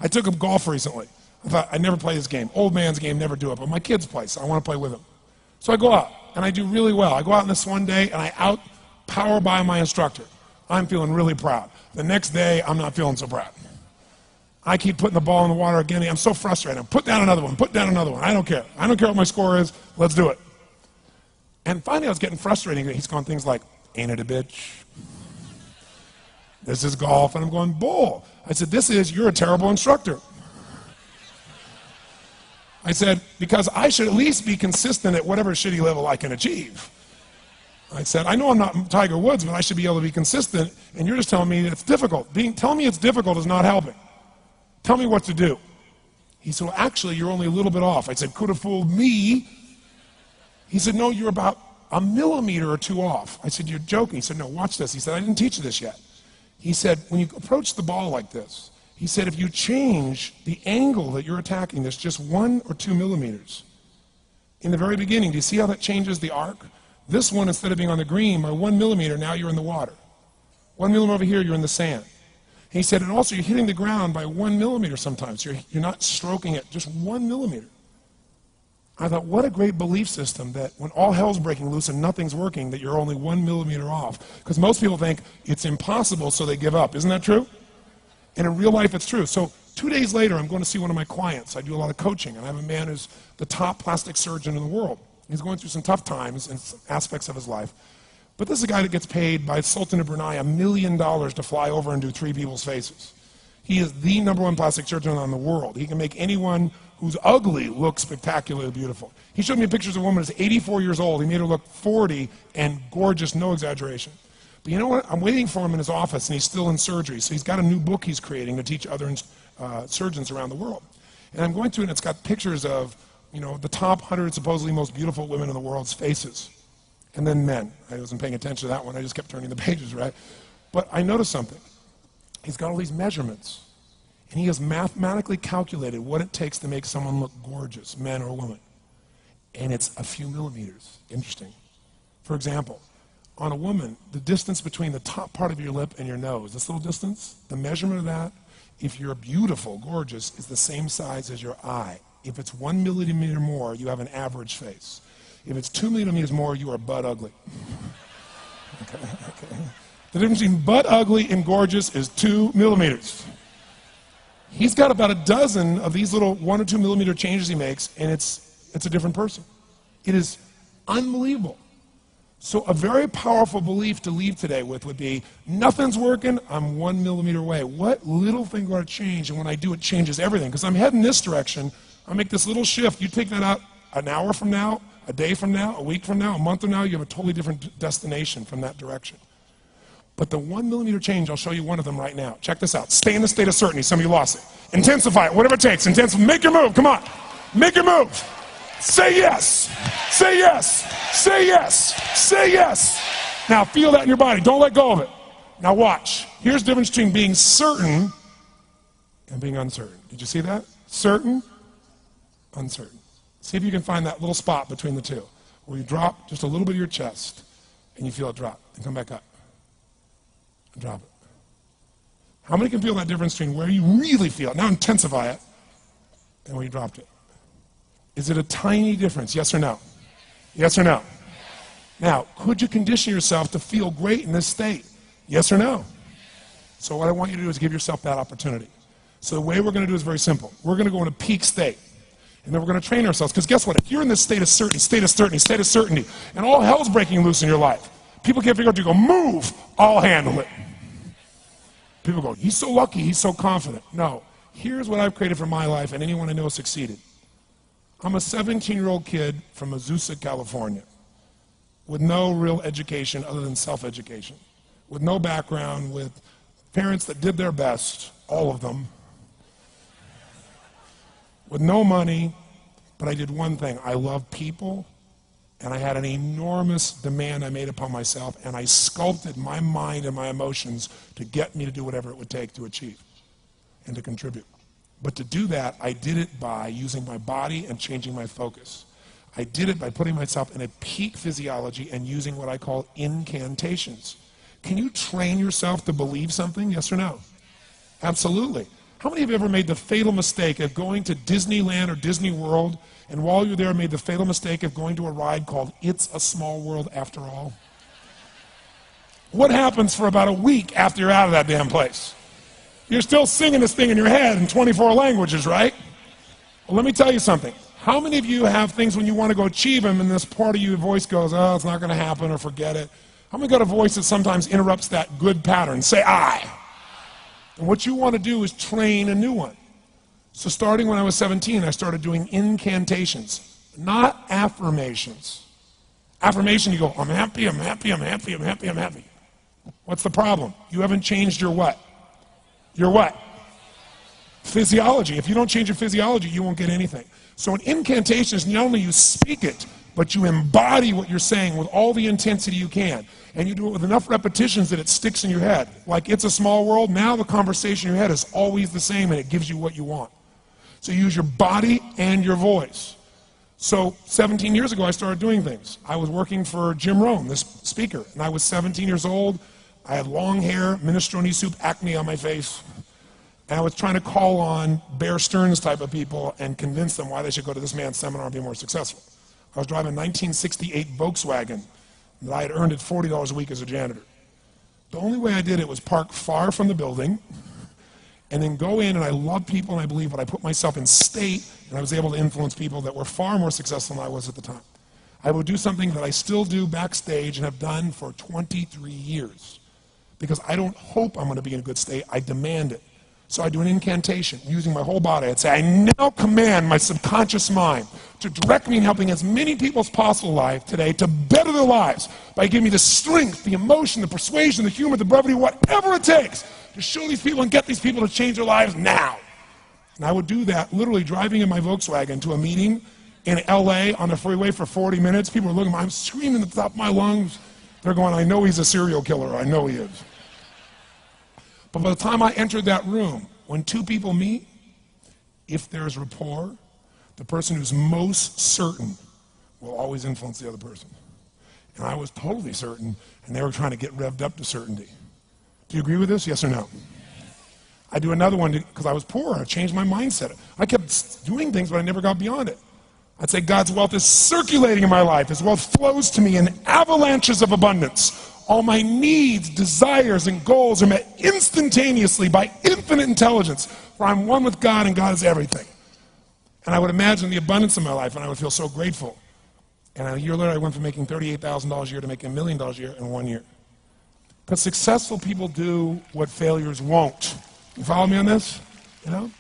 I took him golf recently. I thought, I'd never play this game. Old man's game, never do it. But my kids play, so I want to play with them. So I go out, and I do really well. I go out on this one day, and I out-power by my instructor. I'm feeling really proud. The next day, I'm not feeling so proud. I keep putting the ball in the water again. I'm so frustrated. Put down another one. Put down another one. I don't care. I don't care what my score is. Let's do it. And finally, I was getting frustrated. He's going things like, ain't it a bitch? This is golf. And I'm going, bull. I said, you're a terrible instructor. I said, because I should at least be consistent at whatever shitty level I can achieve. I said, I know I'm not Tiger Woods, but I should be able to be consistent, and you're just telling me it's difficult. Telling me it's difficult is not helping. Tell me what to do. He said, well, actually, you're only a little bit off. I said, could have fooled me. He said, no, you're about a millimeter or two off. I said, you're joking. He said, no, watch this. He said, I didn't teach you this yet. He said, when you approach the ball like this, he said, if you change the angle that you're attacking this just 1 or 2 millimeters, in the very beginning, do you see how that changes the arc? This one, instead of being on the green, by 1 millimeter, now you're in the water. 1 millimeter over here, you're in the sand. He said, and also you're hitting the ground by 1 millimeter sometimes. You're not stroking it, just 1 millimeter. I thought, what a great belief system that when all hell's breaking loose and nothing's working, that you're only 1 millimeter off. Because most people think it's impossible, so they give up. Isn't that true? And in real life, it's true. So 2 days later, I'm going to see one of my clients. I do a lot of coaching, and I have a man who's the top plastic surgeon in the world. He's going through some tough times in aspects of his life. But this is a guy that gets paid by Sultan of Brunei $1 million to fly over and do 3 people's faces. He is the #1 plastic surgeon in the world. He can make anyone who's ugly look spectacularly beautiful. He showed me pictures of a woman who's 84 years old. He made her look 40 and gorgeous, no exaggeration. But you know what? I'm waiting for him in his office, and he's still in surgery. So he's got a new book he's creating to teach other surgeons around the world. And I'm going through, and it's got pictures of, the top 100 supposedly most beautiful women in the world's faces. And then men. I wasn't paying attention to that one. I just kept turning the pages, right? But I noticed something. He's got all these measurements. And he has mathematically calculated what it takes to make someone look gorgeous, man or woman. And it's a few millimeters. Interesting. For example, on a woman, the distance between the top part of your lip and your nose, this little distance, the measurement of that, if you're beautiful, gorgeous, is the same size as your eye. If it's 1 millimeter more, you have an average face. If it's 2 millimeters more, you are butt ugly. Okay. The difference between butt ugly and gorgeous is 2 millimeters. He's got about a dozen of these little 1 or 2 millimeter changes he makes, and it's a different person. It is unbelievable. So a very powerful belief to leave today with would be, nothing's working, I'm 1 millimeter away. What little thing going to change? And when I do, it changes everything. Because I'm heading this direction, I make this little shift. You take that out an hour from now, a day from now, a week from now, a month from now, you have a totally different destination from that direction. But the 1 millimeter change, I'll show you one of them right now. Check this out. Stay in the state of certainty. Some of you lost it. Intensify it, whatever it takes. Make your move. Come on. Make your move. Say yes. Say yes. Say yes. Say yes. Now feel that in your body. Don't let go of it. Now watch. Here's the difference between being certain and being uncertain. Did you see that? Certain, uncertain. See if you can find that little spot between the two, where you drop just a little bit of your chest, and you feel it drop, and come back up, and drop it. How many can feel that difference between where you really feel it, now intensify it, and where you dropped it? Is it a tiny difference, yes or no? Yes or no? Now, could you condition yourself to feel great in this state? Yes or no? So what I want you to do is give yourself that opportunity. So the way we're going to do is very simple. We're going to go in a peak state. And then we're going to train ourselves, because guess what? If you're in this state of certainty, and all hell's breaking loose in your life, people can't figure out, you go, move, I'll handle it. People go, he's so lucky, he's so confident. No, here's what I've created for my life, and anyone I know has succeeded. I'm a 17-year-old kid from Azusa, California, with no real education other than self-education, with no background, with parents that did their best, all of them, with no money, but I did one thing. I loved people, and I had an enormous demand I made upon myself, and I sculpted my mind and my emotions to get me to do whatever it would take to achieve and to contribute. But to do that, I did it by using my body and changing my focus. I did it by putting myself in a peak physiology and using what I call incantations. Can you train yourself to believe something, yes or no? Absolutely. How many of you ever made the fatal mistake of going to Disneyland or Disney World, and while you're there made the fatal mistake of going to a ride called It's a Small World After All? What happens for about a week after you're out of that damn place? You're still singing this thing in your head in 24 languages, right? Well, let me tell you something. How many of you have things when you want to go achieve them and this part of your voice goes, oh, it's not going to happen, or forget it? How many got a voice that sometimes interrupts that good pattern? Say I. And what you want to do is train a new one. So starting when I was 17, I started doing incantations, not affirmations. Affirmation, you go, I'm happy, I'm happy, I'm happy, I'm happy, I'm happy. What's the problem? You haven't changed your what? Your what? Physiology. If you don't change your physiology, you won't get anything. So an incantation is not only you speak it, but you embody what you're saying with all the intensity you can. And you do it with enough repetitions that it sticks in your head. Like It's a Small World, now the conversation in your head is always the same and it gives you what you want. So you use your body and your voice. So 17 years ago I started doing things. I was working for Jim Rohn, this speaker, and I was 17 years old. I had long hair, minestrone soup, acne on my face. And I was trying to call on Bear Stearns type of people and convince them why they should go to this man's seminar and be more successful. I was driving a 1968 Volkswagen that I had earned at $40 a week as a janitor. The only way I did it was park far from the building and then go in, and I love people and I believe, but I put myself in state and I was able to influence people that were far more successful than I was at the time. I would do something that I still do backstage and have done for 23 years because I don't hope I'm going to be in a good state, I demand it. So I do an incantation using my whole body. I'd say, I now command my subconscious mind to direct me in helping as many people as possible alive today to better their lives by giving me the strength, the emotion, the persuasion, the humor, the brevity, whatever it takes to show these people and get these people to change their lives now. And I would do that literally driving in my Volkswagen to a meeting in LA on the freeway for 40 minutes. People are looking at me, I'm screaming at the top of my lungs. They're going, I know he's a serial killer, I know he is. But by the time I entered that room, when two people meet, if there's rapport, the person who's most certain will always influence the other person. And I was totally certain, and they were trying to get revved up to certainty. Do you agree with this, yes or no? I do another one because I was poor. I changed my mindset. I kept doing things, but I never got beyond it. I'd say God's wealth is circulating in my life. His wealth flows to me in avalanches of abundance. All my needs, desires, and goals are met instantaneously by infinite intelligence, for I'm one with God and God is everything. And I would imagine the abundance in my life, and I would feel so grateful. And a year later, I went from making $38,000 a year to making $1 million a year in 1 year. Because successful people do what failures won't. You follow me on this? You know?